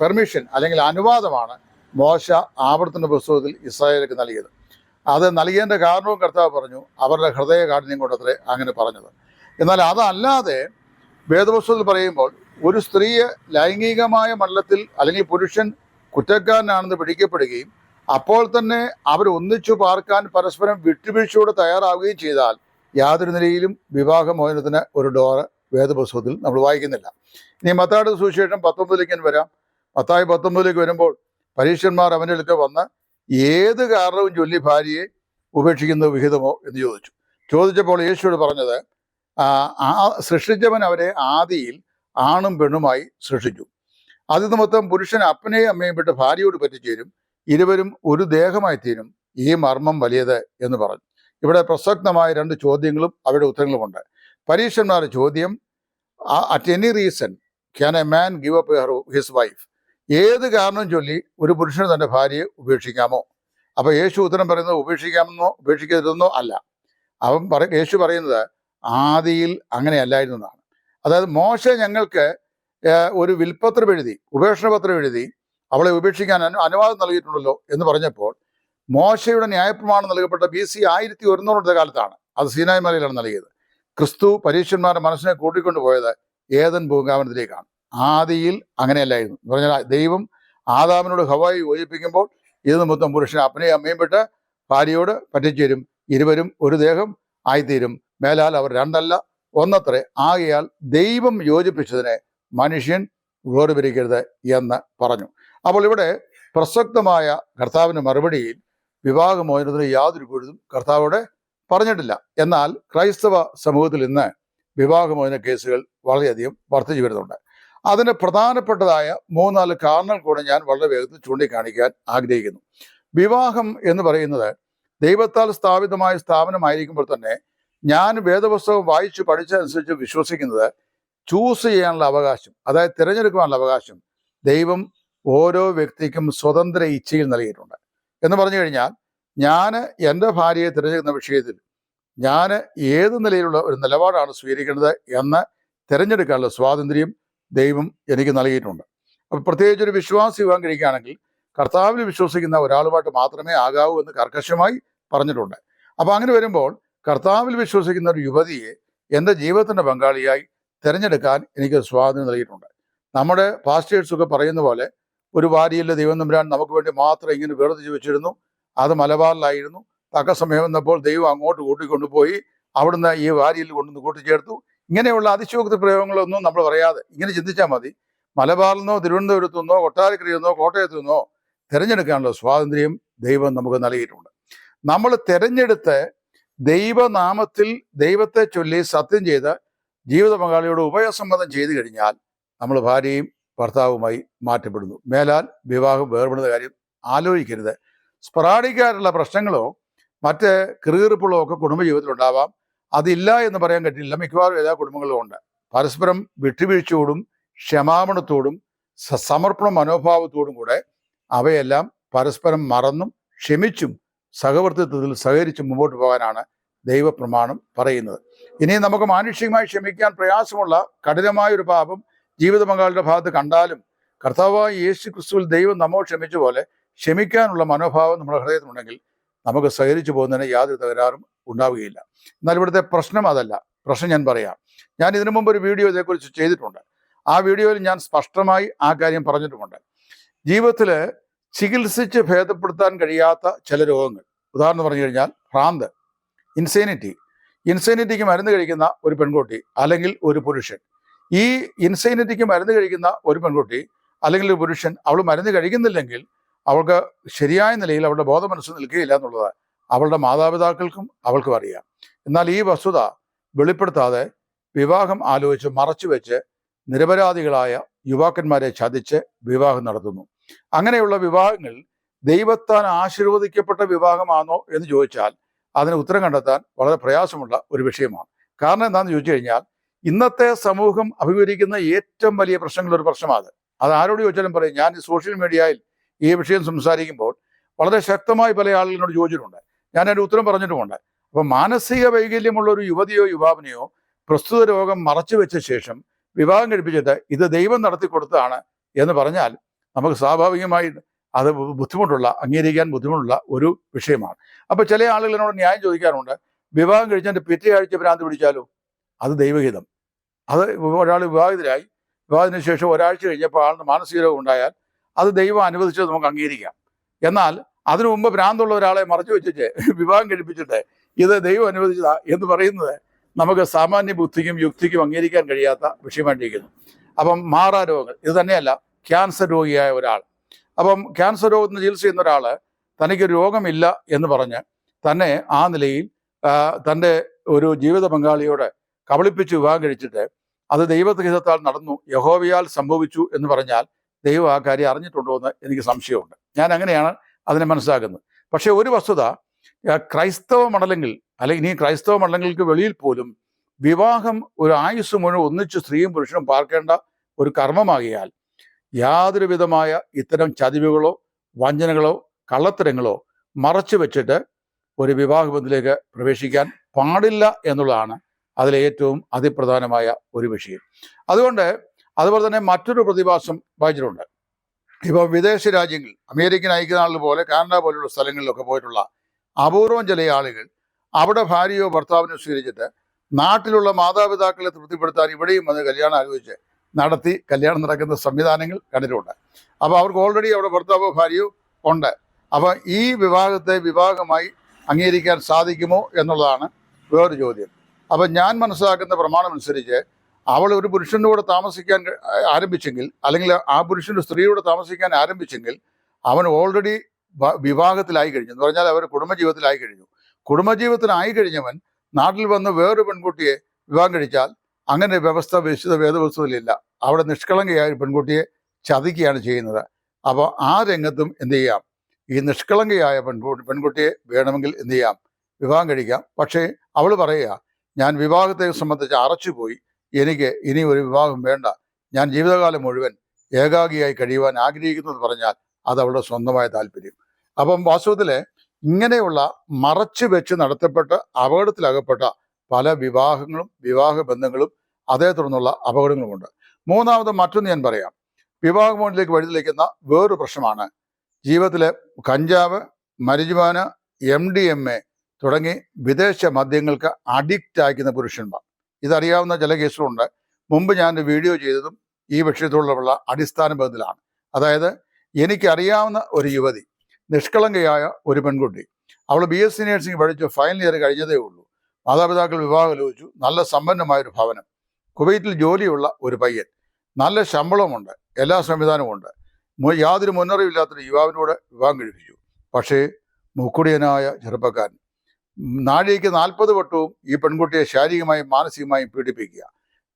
പെർമിഷൻ അല്ലെങ്കിൽ അനുവാദമാണ് മോശ ആവർത്തന പുസ്തകത്തിൽ ഇസ്രായേലിലേക്ക് നൽകിയത്. അത് നൽകിയതിൻ്റെ കാരണവും കർത്താവ് പറഞ്ഞു, അവരുടെ ഹൃദയ കാഠിന്യം കൊണ്ടത്രേ അങ്ങനെ പറഞ്ഞത്. എന്നാൽ അതല്ലാതെ വേദപുസ്തകത്തിൽ പറയുമ്പോൾ ഒരു സ്ത്രീയെ ലൈംഗികമായ മണ്ഡലത്തിൽ അല്ലെങ്കിൽ പുരുഷൻ കുറ്റക്കാരനാണെന്ന് പിടിക്കപ്പെടുകയും അപ്പോൾ തന്നെ അവർ ഒന്നിച്ചു പാർക്കാൻ പരസ്പരം വിട്ടുവീഴ്ചയോടെ തയ്യാറാവുകയും ചെയ്താൽ യാതൊരു നിലയിലും വിവാഹമോചനത്തിന് ഒരു ഡോറ് വേദപുസ്തകത്തിൽ നമ്മൾ വായിക്കുന്നില്ല. ഇനി മത്തായിയുടെ സുവിശേഷം 19 വരാം. മത്തായി 19 വരുമ്പോൾ പരീശന്മാർ അവൻ്റെ അടുത്ത് വന്ന് ഏത് കാരണവും ചൊല്ലി ഭാര്യയെ ഉപേക്ഷിക്കുന്നത് വിഹിതമോ എന്ന് ചോദിച്ചപ്പോൾ യേശുവോട് പറഞ്ഞത്, സൃഷ്ടിച്ചവൻ അവരെ ആദിയിൽ ആണും പെണ്ണുമായി സൃഷ്ടിച്ചു. അത് നിമിത്തം പുരുഷൻ അപ്പനെയും അമ്മയും വിട്ട് ഭാര്യയോട് പറ്റിച്ചേരും, ഇരുവരും ഒരു ദേഹമായി തീരും, ഈ മർമ്മം വലിയത് എന്ന് പറഞ്ഞു. ഇവിടെ പ്രസക്തമായ 2 ചോദ്യങ്ങളും അവരുടെ ഉത്തരങ്ങളുമുണ്ട്. പരീശന്മാരുടെ ചോദ്യം, at any reason can a man give up his wife? ഏത് കാരണം ചൊല്ലി ഒരു പുരുഷന് തൻ്റെ ഭാര്യയെ ഉപേക്ഷിക്കാമോ? അപ്പോൾ യേശു ഉത്തരം പറയുന്നത് ഉപേക്ഷിക്കാമെന്നോ ഉപേക്ഷിക്കരുതെന്നോ അല്ല. യേശു പറയുന്നത് ആദിയിൽ അങ്ങനെയല്ലായിരുന്നു എന്നാണ്. അതായത് മോശ ഞങ്ങൾക്ക് ഒരു വിൽപത്രം എഴുതി, ഉപേക്ഷണപത്രം എഴുതി അവളെ ഉപേക്ഷിക്കാൻ അനുവാദം നൽകിയിട്ടുണ്ടല്ലോ എന്ന് പറഞ്ഞപ്പോൾ മോശയുടെ ന്യായപ്രമാണം നൽകപ്പെട്ട BC 1100 കാലത്താണ്. അത് സീനായ് മലയിലാണ് നൽകിയത്. ക്രിസ്തു പരീശന്മാരുടെ മനസ്സിനെ കൂട്ടിക്കൊണ്ടുപോയത് ഏദൻ പൂങ്കാവനത്തിലേക്കാണ്. ആദിയിൽ അങ്ങനെയല്ലായിരുന്നു എന്ന് പറഞ്ഞാൽ ദൈവം ആദാമിനോട് ഹവ്വായെ യോജിപ്പിക്കുമ്പോൾ ഇത് നിമിത്തം പുരുഷൻ അപ്പനെയും അമ്മയും വിട്ട് ഭാര്യയോട് പറ്റിച്ചേരും, ഇരുവരും ഒരു ദേഹം ആയിത്തീരും, മേലാൽ അവർ രണ്ടല്ല ഒന്നത്രേ, ആകയാൽ ദൈവം യോജിപ്പിച്ചതിനെ മനുഷ്യൻ വേർപിരിക്കരുത് എന്ന് പറഞ്ഞു. അപ്പോൾ ഇവിടെ പ്രസക്തമായ കർത്താവിൻ്റെ മറുപടിയിൽ വിവാഹമോചനത്തിന് യാതൊരു കുഴുതും കർത്താവോടെ പറഞ്ഞിട്ടില്ല. എന്നാൽ ക്രൈസ്തവ സമൂഹത്തിൽ ഇന്ന് വിവാഹമോചന കേസുകൾ വളരെയധികം വർദ്ധിച്ചു വരുന്നുണ്ട്. അതിന് പ്രധാനപ്പെട്ടതായ 3-4 കാരണങ്ങൾ കൂടെ ഞാൻ വളരെ വേഗത്തിൽ ചൂണ്ടിക്കാണിക്കാൻ ആഗ്രഹിക്കുന്നു. വിവാഹം എന്ന് പറയുന്നത് ദൈവത്താൽ സ്ഥാപിതമായ സ്ഥാപനമായിരിക്കുമ്പോൾ തന്നെ ഞാൻ വേദപുസ്തകം വായിച്ചു പഠിച്ചതനുസരിച്ച് വിശ്വസിക്കുന്നത് ചൂസ് ചെയ്യാനുള്ള അവകാശം, അതായത് തിരഞ്ഞെടുക്കുവാനുള്ള അവകാശം ദൈവം ഓരോ വ്യക്തിക്കും സ്വതന്ത്ര ഇച്ഛയിൽ നൽകിയിട്ടുണ്ട്. എന്ന് പറഞ്ഞു കഴിഞ്ഞാൽ ഞാൻ എൻ്റെ ഭാര്യയെ തിരഞ്ഞെടുക്കുന്ന വിഷയത്തിൽ ഞാൻ ഏത് നിലയിലുള്ള ഒരു നിലപാടാണ് സ്വീകരിക്കേണ്ടത് എന്ന് തിരഞ്ഞെടുക്കാനുള്ള സ്വാതന്ത്ര്യം ദൈവം എനിക്ക് നൽകിയിട്ടുണ്ട്. അപ്പോൾ പ്രത്യേകിച്ച് ഒരു വിശ്വാസി വിവാഹം കഴിക്കുകയാണെങ്കിൽ കർത്താവിൽ വിശ്വസിക്കുന്ന ഒരാളുമായിട്ട് മാത്രമേ ആകാവൂ എന്ന് കർക്കശമായി പറഞ്ഞിട്ടുണ്ട്. അപ്പോൾ അങ്ങനെ വരുമ്പോൾ കർത്താവിൽ വിശ്വസിക്കുന്ന ഒരു യുവതിയെ എൻ്റെ ജീവിതത്തിൻ്റെ പങ്കാളിയായി തിരഞ്ഞെടുക്കാൻ എനിക്ക് സ്വാതന്ത്ര്യം നൽകിയിട്ടുണ്ട്. നമ്മുടെ പാസ്റ്റേഴ്സൊക്കെ പറയുന്ന പോലെ ഒരു വാരിയിലെ ദൈവം തമ്പുരാൻ നമുക്ക് വേണ്ടി മാത്രം ഇങ്ങനെ വേർതിരിച്ച് വെച്ചിരുന്നു. അത് മലബാറിലായിരുന്നു. തക്ക സമയം വന്നപ്പോൾ ദൈവം അങ്ങോട്ട് കൂട്ടിക്കൊണ്ടുപോയി അവിടുന്ന് ഈ വാരിയിൽ കൊണ്ടുവന്ന് കൂട്ടിച്ചേർത്തു. ഇങ്ങനെയുള്ള അതിശയോക്തി പ്രയോഗങ്ങളൊന്നും നമ്മൾ പറയാതെ ഇങ്ങനെ ചിന്തിച്ചാൽ മതി. മലബാറിൽ നിന്നോ തിരുവനന്തപുരത്തു നിന്നോ കൊട്ടാരക്കരയിൽ നിന്നോ കോട്ടയത്തു നിന്നോ തിരഞ്ഞെടുക്കാനുള്ള സ്വാതന്ത്ര്യം ദൈവം നമുക്ക് നൽകിയിട്ടുണ്ട്. നമ്മൾ തിരഞ്ഞെടുത്ത് ദൈവനാമത്തിൽ ദൈവത്തെ ചൊല്ലി സത്യം ചെയ്ത് ജീവിത പങ്കാളിയോട് ഉഭയസമ്മതം ചെയ്തു കഴിഞ്ഞാൽ നമ്മൾ ഭാര്യയും ഭർത്താവുമായി മാറ്റപ്പെടുന്നു. മേലാൽ വിവാഹം വേർപെടുന്ന കാര്യം ആലോചിക്കരുത്. സ്പൊറാഡിക്കായിട്ടുള്ള പ്രശ്നങ്ങളോ മറ്റ് കിറുകിറുപ്പുകളോ ഒക്കെ കുടുംബജീവിതത്തിലുണ്ടാവാം. അതില്ല എന്ന് പറയാൻ പറ്റില്ല. മിക്കവാറും എല്ലാ കുടുംബങ്ങളിലും ഉണ്ട്. പരസ്പരം വിട്ടുവീഴ്ചയോടും ക്ഷമാപണത്തോടും സമർപ്പണ മനോഭാവത്തോടും കൂടെ അവയെല്ലാം പരസ്പരം മറന്നും ക്ഷമിച്ചും സഹവർത്തിത്വത്തിൽ സഹകരിച്ച് മുമ്പോട്ട് പോകാനാണ് ദൈവപ്രമാണം പറയുന്നത്. ഇനി നമുക്ക് മാനുഷികമായി ക്ഷമിക്കാൻ പ്രയാസമുള്ള കഠിനമായൊരു പാപം ജീവിത പങ്കാളിയുടെ ഭാഗത്ത് കണ്ടാലും കർത്താവായ യേശു ക്രിസ്തുവിൽ ദൈവം നമ്മോട് ക്ഷമിച്ച പോലെ ക്ഷമിക്കാനുള്ള മനോഭാവം നമ്മുടെ ഹൃദയത്തിലുണ്ടെങ്കിൽ നമുക്ക് സഹകരിച്ചു പോകുന്നതിന് യാതൊരു തകരാറും ഉണ്ടാവുകയില്ല. എന്നാൽ ഇവിടുത്തെ പ്രശ്നം അതല്ല. പ്രശ്നം ഞാൻ പറയാം. ഞാൻ ഇതിനു മുമ്പ് ഒരു വീഡിയോ ഇതേക്കുറിച്ച് ചെയ്തിട്ടുണ്ട്. ആ വീഡിയോയിൽ ഞാൻ സ്പഷ്ടമായി ആ കാര്യം പറഞ്ഞിട്ടുമുണ്ട്. ജീവിതത്തിൽ ചികിത്സിച്ച് ഭേദപ്പെടുത്താൻ കഴിയാത്ത ചില രോഗങ്ങൾ, ഉദാഹരണം പറഞ്ഞു കഴിഞ്ഞാൽ ഭ്രാന്ത്, ഇൻസൈനിറ്റിക്ക് മരുന്ന് കഴിക്കുന്ന ഒരു പെൺകുട്ടി അല്ലെങ്കിൽ ഒരു പുരുഷൻ, ഈ ഇൻസൈനിറ്റിക്ക് മരുന്ന് കഴിക്കുന്ന ഒരു പെൺകുട്ടി അല്ലെങ്കിൽ ഒരു പുരുഷൻ അവൾ മരുന്ന് കഴിക്കുന്നില്ലെങ്കിൽ അവൾക്ക് ശരിയായ നിലയിൽ അവളുടെ ബോധമനസ്സ് നിൽക്കുകയില്ല എന്നുള്ളത് അവളുടെ മാതാപിതാക്കൾക്കും അവൾക്കും അറിയാം. എന്നാൽ ഈ വസ്തുത വെളിപ്പെടുത്താതെ വിവാഹം ആലോചിച്ച് മറച്ചു വെച്ച് നിരപരാധികളായ യുവാക്കന്മാരെ ചതിച്ച് വിവാഹം നടത്തുന്നു. അങ്ങനെയുള്ള വിവാഹങ്ങൾ ദൈവത്താൽ ആശീർവദിക്കപ്പെട്ട വിവാഹമാണോ എന്ന് ചോദിച്ചാൽ അതിന് ഉത്തരം കണ്ടെത്താൻ വളരെ പ്രയാസമുള്ള ഒരു വിഷയമാണ്. കാരണം എന്താണെന്ന് ചോദിച്ചു കഴിഞ്ഞാൽ ഇന്നത്തെ സമൂഹം അഭിമുഖീകരിക്കുന്ന ഏറ്റവും വലിയ പ്രശ്നങ്ങളൊരു പ്രശ്നമാണ്. അത് ആരോട് ചോദിച്ചാലും പറയും. ഞാൻ സോഷ്യൽ മീഡിയയിൽ ഈ വിഷയം സംസാരിക്കുമ്പോൾ വളരെ ശക്തമായി പല ആളുകളോട് ചോദിച്ചിട്ടുണ്ട്, ഞാൻ അതിൻ്റെ ഉത്തരം പറഞ്ഞിട്ടുമുണ്ട്. അപ്പം മാനസിക വൈകല്യമുള്ള ഒരു യുവതിയോ യുവാവിനെയോ പ്രസ്തുത രോഗം മറച്ചു വെച്ച ശേഷം വിവാഹം കഴിപ്പിച്ചിട്ട് ഇത് ദൈവം നടത്തി കൊടുത്തതാണ് എന്ന് പറഞ്ഞാൽ നമുക്ക് സ്വാഭാവികമായി അത് അംഗീകരിക്കാൻ ബുദ്ധിമുട്ടുള്ള ഒരു വിഷയമാണ്. അപ്പോൾ ചില ആളുകൾ എന്നോട് ന്യായം ചോദിക്കാറുണ്ട്, വിവാഹം കഴിച്ചതിൻ്റെ പിറ്റേ ആഴ്ച ഭ്രാന്ത് പിടിച്ചാലോ? അത് ദൈവഹിതം. അത് ഒരാൾ വിവാഹത്തിന് ശേഷം ഒരാഴ്ച കഴിഞ്ഞപ്പോൾ ആളിന് മാനസിക രോഗം ഉണ്ടായാൽ അത് ദൈവം അനുവദിച്ചത് നമുക്ക് അംഗീകരിക്കാം. എന്നാൽ അതിനു മുമ്പ് ഭ്രാന്തുള്ള ഒരാളെ മറച്ചു വെച്ചിട്ട് വിവാഹം കഴിപ്പിച്ചിട്ട് ഇത് ദൈവം അനുവദിച്ചതാ എന്ന് പറയുന്നത് നമുക്ക് സാമാന്യ ബുദ്ധിക്കും യുക്തിക്കും അംഗീകരിക്കാൻ കഴിയാത്ത വിഷയമായിട്ടിരിക്കുന്നു. അപ്പം മാറാരോഗങ്ങൾ ഇത് തന്നെയല്ല, ക്യാൻസർ രോഗിയായ ഒരാൾ, അപ്പം ക്യാൻസർ രോഗത്തിന് ചികിത്സ ചെയ്യുന്ന ഒരാൾ തനിക്ക് രോഗമില്ല എന്ന് പറഞ്ഞ് തന്നെ ആ നിലയിൽ തൻ്റെ ഒരു ജീവിത പങ്കാളിയോട് കബളിപ്പിച്ച് വിവാഹം കഴിച്ചിട്ട് അത് ദൈവഹിതത്താൽ നടന്നു, യഹോവയാൽ സംഭവിച്ചു എന്ന് പറഞ്ഞാൽ ദൈവം ആ കാര്യം അറിഞ്ഞിട്ടുണ്ടോ എന്ന് എനിക്ക് സംശയമുണ്ട്. ഞാൻ അങ്ങനെയാണ് അതിനെ മനസ്സിലാക്കുന്നത്. പക്ഷേ ഒരു വസ്തുത, ക്രൈസ്തവ മണ്ഡലങ്ങളിൽ അല്ലെങ്കിൽ ഇനി ക്രൈസ്തവ മണ്ഡലങ്ങൾക്ക് വെളിയിൽ പോലും വിവാഹം ഒരു ആയുസ് മുഴുവൻ ഒന്നിച്ച് സ്ത്രീയും പുരുഷനും പാർക്കേണ്ട ഒരു കർമ്മമാകിയാൽ യാതൊരു വിധമായ ഇത്തരം ചതിവുകളോ വഞ്ചനകളോ കള്ളത്തരങ്ങളോ മറച്ചു വെച്ചിട്ട് ഒരു വിവാഹബന്ധത്തിലേക്ക് പ്രവേശിക്കാൻ പാടില്ല എന്നുള്ളതാണ് അതിലെ ഏറ്റവും അതിപ്രധാനമായ ഒരു വിഷയം. അതുപോലെ തന്നെ മറ്റൊരു പ്രതിഭാസം വായിച്ചിട്ടുണ്ട്. ഇപ്പോൾ വിദേശ രാജ്യങ്ങൾ, അമേരിക്കൻ ഐക്യനാടുകൾ പോലെ കാനഡ പോലുള്ള സ്ഥലങ്ങളിലൊക്കെ പോയിട്ടുള്ള അപൂർവം ചില ആളുകൾ അവിടെ ഭാര്യയോ ഭർത്താവിനോ സ്വീകരിച്ചിട്ട് നാട്ടിലുള്ള മാതാപിതാക്കളെ തൃപ്തിപ്പെടുത്താൻ ഇവിടെയും വന്ന് കല്യാണം ആലോചിച്ച് നടത്തി കല്യാണം നടക്കുന്ന സംവിധാനങ്ങൾ കണ്ടിട്ടുണ്ട്. അപ്പോൾ അവർക്ക് ഓൾറെഡി അവിടെ ഭർത്താവോ ഭാര്യയോ ഉണ്ട്. അപ്പോൾ ഈ വിവാഹത്തെ വിവാഹമായി അംഗീകരിക്കാൻ സാധിക്കുമോ എന്നുള്ളതാണ് വേറൊരു ചോദ്യം. അപ്പം ഞാൻ മനസ്സിലാക്കുന്ന പ്രമാണം അനുസരിച്ച് അവൾ ഒരു പുരുഷൻ്റെ കൂടെ താമസിക്കാൻ ആരംഭിച്ചെങ്കിൽ, അല്ലെങ്കിൽ ആ പുരുഷൻ്റെ സ്ത്രീയോട് താമസിക്കാൻ ആരംഭിച്ചെങ്കിൽ അവൻ ഓൾറെഡി വിവാഹത്തിലായി കഴിഞ്ഞു എന്ന് പറഞ്ഞാൽ അവർ കുടുംബജീവിതത്തിലായി കഴിഞ്ഞു. കുടുംബജീവിതത്തിലായി കഴിഞ്ഞവൻ നാട്ടിൽ വന്ന് വേറൊരു പെൺകുട്ടിയെ വിവാഹം കഴിച്ചാൽ അങ്ങനെ വ്യവസ്ഥ വിശുദ്ധ വേദപുസ്തകത്തിലില്ല. അവിടെ നിഷ്കളങ്കയായ പെൺകുട്ടിയെ ചതിക്കുകയാണ് ചെയ്യുന്നത്. അപ്പോൾ ആ രംഗത്തും എന്ത് ചെയ്യാം? ഈ നിഷ്കളങ്കയായ പെൺകുട്ടിയെ വേണമെങ്കിൽ എന്ത് ചെയ്യാം? വിവാഹം കഴിക്കാം. പക്ഷേ അവൾ പറയുക, ഞാൻ വിവാഹത്തെ സംബന്ധിച്ച് അറച്ചുപോയി, എനിക്ക് ഇനി ഒരു വിവാഹം വേണ്ട, ഞാൻ ജീവിതകാലം മുഴുവൻ ഏകാഗിയായി കഴിയുവാൻ ആഗ്രഹിക്കുന്നു എന്ന് പറഞ്ഞാൽ അത് അവളുടെ സ്വന്തമായ താല്പര്യം. അപ്പം വാസ്തവത്തിൽ ഇങ്ങനെയുള്ള മറച്ചു വെച്ച് നടത്തപ്പെട്ട അപകടത്തിലകപ്പെട്ട പല വിവാഹങ്ങളും വിവാഹ ബന്ധങ്ങളും അതേ തുടർന്നുള്ള അപകടങ്ങളുമുണ്ട്. മൂന്നാമത് മറ്റൊന്ന് ഞാൻ പറയാം. വിവാഹമോചനത്തിലേക്ക് വഴിതെളിക്കുന്ന വേറൊരു പ്രശ്നമാണ് ജീവിതത്തിലെ കഞ്ചാവ്, മരിജുവാന, MDMA തുടങ്ങി വിദേശ മദ്യങ്ങൾക്ക് അഡിക്റ്റ് ആക്കുന്ന പുരുഷന്മാർ. ഇതറിയാവുന്ന ചില കേസുകളുണ്ട്. മുമ്പ് ഞാൻ വീഡിയോ ചെയ്തതും ഈ വിഷയത്തോടുള്ള അടിസ്ഥാന ബന്ധത്തിലാണ്. അതായത് എനിക്കറിയാവുന്ന ഒരു യുവതി, നിഷ്കളങ്കയായ ഒരു പെൺകുട്ടി, അവൾ BSc നഴ്സിംഗ് പഠിച്ച് ഫൈനൽ ഇയർ കഴിഞ്ഞതേ ഉള്ളൂ. മാതാപിതാക്കൾ വിവാഹം ആലോചിച്ചു. നല്ല സമ്പന്നമായൊരു ഭവനം, കുവൈറ്റിൽ ജോലിയുള്ള ഒരു പയ്യൻ, നല്ല ശമ്പളമുണ്ട്, എല്ലാ സംവിധാനവും ഉണ്ട്. യാതൊരു മുന്നറിവില്ലാത്തൊരു യുവാവിനോട് വിവാഹം കഴിപ്പിച്ചു. പക്ഷേ മുക്കുടിയനായ ചെറുപ്പക്കാരൻ നാഴികയ്ക്ക് 40 വട്ടവും ഈ പെൺകുട്ടിയെ ശാരീരികമായും മാനസികമായും പീഡിപ്പിക്കുക,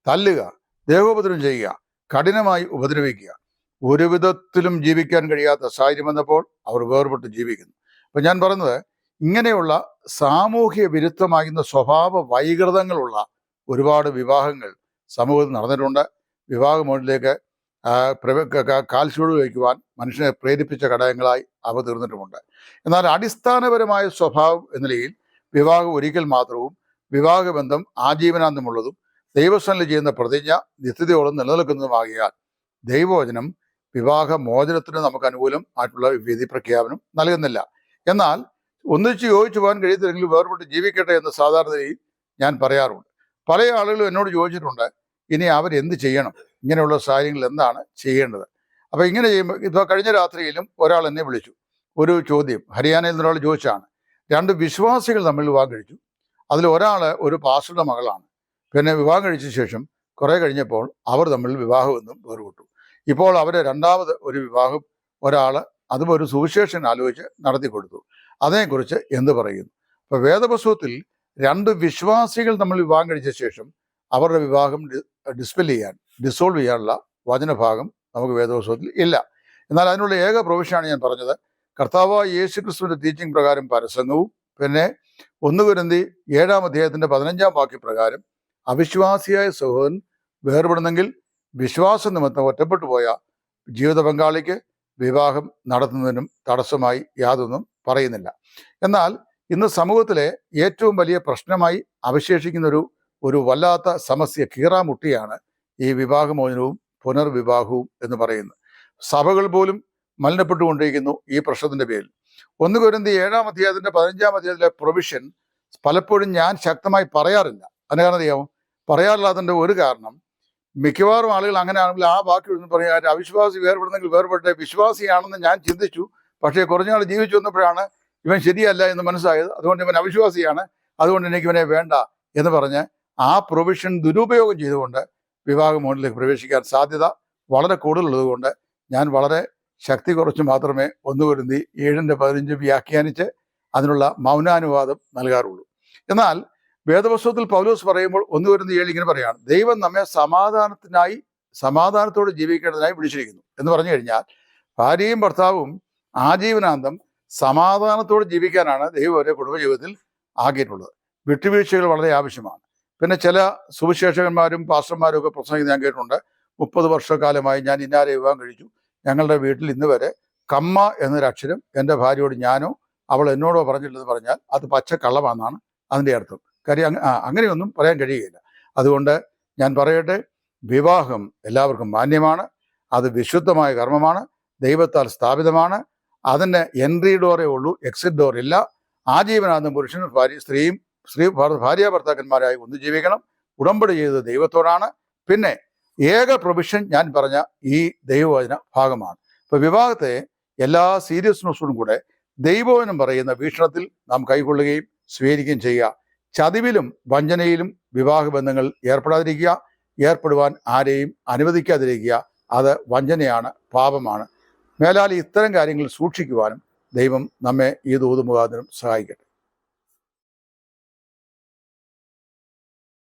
തല്ലുക, ദേഹോപദ്രവം ചെയ്യുക, കഠിനമായി ഉപദ്രവിക്കുക. ഒരു വിധത്തിലും ജീവിക്കാൻ കഴിയാത്ത സാഹചര്യം വന്നപ്പോൾ അവർ വേർപെട്ട് ജീവിക്കുന്നു. അപ്പം ഞാൻ പറയുന്നത്, ഇങ്ങനെയുള്ള സാമൂഹ്യ വിരുദ്ധമാകുന്ന സ്വഭാവ വൈകൃതങ്ങളുള്ള ഒരുപാട് വിവാഹങ്ങൾ സമൂഹത്തിൽ നടന്നിട്ടുണ്ട്. വിവാഹമോചനത്തിലേക്ക് കാൽച്ചുവട് വയ്ക്കുവാൻ മനുഷ്യനെ പ്രേരിപ്പിച്ച ഘടകങ്ങളായി അവ തീർന്നിട്ടുമുണ്ട്. എന്നാൽ അടിസ്ഥാനപരമായ സ്വഭാവം എന്ന നിലയിൽ വിവാഹം ഒരിക്കൽ മാത്രവും വിവാഹബന്ധം ആജീവനാന്തമുള്ളതും ദൈവസ്ഥാനിൽ ചെയ്യുന്ന പ്രതിജ്ഞ നിത്യതയോളം നിലനിൽക്കുന്നതുമാകിയാൽ ദൈവവചനം വിവാഹമോചനത്തിന് നമുക്ക് അനുകൂലം ആയിട്ടുള്ള വിധി പ്രഖ്യാപനം നൽകുന്നില്ല. എന്നാൽ ഒന്നിച്ച് യോജിച്ചു പോകാൻ കഴിയത്തില്ലെങ്കിൽ വേർപെട്ട് ജീവിക്കട്ടെ എന്ന് സാധാരണയിൽ ഞാൻ പറയാറുണ്ട്. പല ആളുകളും എന്നോട് ചോദിച്ചിട്ടുണ്ട്, ഇനി അവരെന്ത് ചെയ്യണം, ഇങ്ങനെയുള്ള സാഹചര്യങ്ങളിൽ എന്താണ് ചെയ്യേണ്ടത്? അപ്പോൾ ഇങ്ങനെ ചെയ്യുമ്പോൾ, ഇപ്പോൾ കഴിഞ്ഞ രാത്രിയിലും ഒരാൾ എന്നെ വിളിച്ചു. ഒരു ചോദ്യം ഹരിയാനയിൽ നിന്നൊരാൾ ചോദിച്ചാണ്. 2 വിശ്വാസികൾ തമ്മിൽ വിവാഹം കഴിച്ചു. അതിൽ ഒരാൾ ഒരു പാസ്റ്ററുടെ മകളാണ്. പിന്നെ വിവാഹം കഴിച്ച ശേഷം കുറേ കഴിഞ്ഞപ്പോൾ അവർ തമ്മിൽ വിവാഹബന്ധം വേർപെട്ടു. ഇപ്പോൾ അവരെ രണ്ടാമത് ഒരു വിവാഹം ഒരാൾ അതും ഒരു സുവിശേഷൻ ആലോചിച്ച് നടത്തി കൊടുത്തു. അതിനെക്കുറിച്ച് എന്ത് പറയുന്നു? അപ്പോൾ വേദപുസ്തകത്തിൽ 2 വിശ്വാസികൾ തമ്മിൽ വിവാഹം കഴിച്ച ശേഷം അവരുടെ വിവാഹം ഡിസോൾവ് ചെയ്യാനുള്ള വചനഭാഗം നമുക്ക് വേദപുസ്തകത്തിൽ ഇല്ല. എന്നാൽ അതിനുള്ള ഏക പ്രൊവിഷനാണ് ഞാൻ പറഞ്ഞത്. കർത്താവായ യേശു ക്രിസ്തുവിൻ്റെ ടീച്ചിങ് പ്രകാരം പരസംഗവും, പിന്നെ 1 കൊരിന്ത്യർ 7-ാം അധ്യായത്തിൻ്റെ 15-ാം വാക്യപ്രകാരം അവിശ്വാസിയായ സഹോദരൻ വേർപെടുന്നെങ്കിൽ വിശ്വാസ നിമിത്തം ഒറ്റപ്പെട്ടു പോയ ജീവിത പങ്കാളിക്ക് വിവാഹം നടത്തുന്നതിനും തടസ്സമായി യാതൊന്നും പറയുന്നില്ല. എന്നാൽ ഇന്ന് സമൂഹത്തിലെ ഏറ്റവും വലിയ പ്രശ്നമായി അവശേഷിക്കുന്ന ഒരു വല്ലാത്ത സമസ്യ കീറാമുട്ടിയാണ് ഈ വിവാഹമോചനവും പുനർവിവാഹവും എന്ന് പറയുന്നത്. സഭകൾ പോലും മലിനപ്പെട്ടുകൊണ്ടിരിക്കുന്നു ഈ പ്രശ്നത്തിന്റെ പേരിൽ. 1 കൊരിന്ത്യർ 7-ാം അധ്യായത്തിന്റെ 15-ാം അധ്യായത്തിലെ പ്രൊവിഷൻ പലപ്പോഴും ഞാൻ ശക്തമായി പറയാറില്ല. അതിന് കാരണം അറിയാമോ? പറയാറില്ലാത്തതിൻ്റെ ഒരു കാരണം, മിക്കവാറും ആളുകൾ അങ്ങനെയാണെങ്കിൽ ആ വാക്ക് എന്ന് പറയാൻ അവിശ്വാസി വേർപെടുന്നെങ്കിൽ വേർപെട്ടെ, വിശ്വാസിയാണെന്ന് ഞാൻ ചിന്തിച്ചു, പക്ഷേ കുറഞ്ഞ നാൾ ജീവിച്ചു വന്നപ്പോഴാണ് ഇവൻ ശരിയല്ല എന്ന് മനസ്സിലായത്, അതുകൊണ്ട് ഇവൻ അവിശ്വാസിയാണ്, അതുകൊണ്ട് എനിക്ക് ഇവനെ വേണ്ട എന്ന് പറഞ്ഞ് ആ പ്രൊവിഷൻ ദുരുപയോഗം ചെയ്തുകൊണ്ട് വിവാഹമോചനത്തിലേക്ക് പ്രവേശിക്കാൻ സാധ്യത വളരെ കൂടുതലുള്ളതുകൊണ്ട് ഞാൻ വളരെ ശക്തി കുറച്ച് മാത്രമേ 1 കൊരിന്ത്യർ 7:15 വ്യാഖ്യാനിച്ച് അതിനുള്ള മൗനാനുവാദം നൽകാറുള്ളൂ. എന്നാൽ വേദപുസ്തകത്തിൽ പൗലോസ് പറയുമ്പോൾ 1 കൊരിന്ത്യർ 7 ഇങ്ങനെ പറയാണ്, ദൈവം നമ്മെ സമാധാനത്തോടെ ജീവിക്കേണ്ടതിനായി വിളിച്ചിരിക്കുന്നു എന്ന് പറഞ്ഞു കഴിഞ്ഞാൽ ഭാര്യയും ഭർത്താവും ആജീവനാന്തം സമാധാനത്തോടെ ജീവിക്കാനാണ് ദൈവം അവരെ കുടുംബജീവിതത്തിൽ ആക്കിയിട്ടുള്ളത്. വിട്ടുവീഴ്ചകൾ വളരെ ആവശ്യമാണ്. പിന്നെ ചില സുവിശേഷകന്മാരും പാസ്റ്റർമാരും ഒക്കെ പ്രസംഗിക്കുന്നത് ഞാൻ കേട്ടിട്ടുണ്ട്. 30 വർഷക്കാലമായി ഞാൻ ഇന്നാരെ വിവാഹം കഴിച്ചു, ഞങ്ങളുടെ വീട്ടിൽ ഇന്ന് വരെ കമ്മ എന്നൊരു അക്ഷരം എൻ്റെ ഭാര്യയോട് ഞാനോ അവൾ എന്നോടോ പറഞ്ഞില്ലെന്ന് പറഞ്ഞാൽ അത് പച്ചക്കള്ളമാണെന്നാണ് അതിൻ്റെ അർത്ഥം. കാര്യം അങ്ങനെയൊന്നും പറയാൻ കഴിയുകയില്ല. അതുകൊണ്ട് ഞാൻ പറയട്ടെ, വിവാഹം എല്ലാവർക്കും മാന്യമാണ്, അത് വിശുദ്ധമായ കർമ്മമാണ്, ദൈവത്താൽ സ്ഥാപിതമാണ്, അതിന് എൻട്രി ഡോറേ ഉള്ളൂ, എക്സിറ്റ് ഡോർ ഇല്ല. ആജീവനാന്തം പുരുഷനും ഭാര്യ ഭർത്താക്കന്മാരായി ഒന്ന് ജീവിക്കണം. ഉടമ്പടി ചെയ്തത് ദൈവത്തോടാണ്. പിന്നെ ഏക പ്രൊവിഷൻ ഞാൻ പറഞ്ഞ ഈ ദൈവവചന ഭാഗമാണ്. ഇപ്പൊ വിവാഹത്തെ എല്ലാ സീരിയസ്നെസ്സോടും കൂടെ ദൈവവചനം പറയുന്ന വീക്ഷണത്തിൽ നാം കൈക്കൊള്ളുകയും സ്വീകരിക്കുകയും ചെയ്യുക. ചതിവിലും വഞ്ചനയിലും വിവാഹ ബന്ധങ്ങൾ ഏർപ്പെടാതിരിക്കുക, ഏർപ്പെടുവാൻ ആരെയും അനുവദിക്കാതിരിക്കുക. അത് വഞ്ചനയാണ്, പാപമാണ്. മേലാൽ ഇത്തരം കാര്യങ്ങൾ സൂക്ഷിക്കുവാനും ദൈവം നമ്മെ ഈ ദൂത് മുഖാന്തരം സഹായിക്കട്ടെ.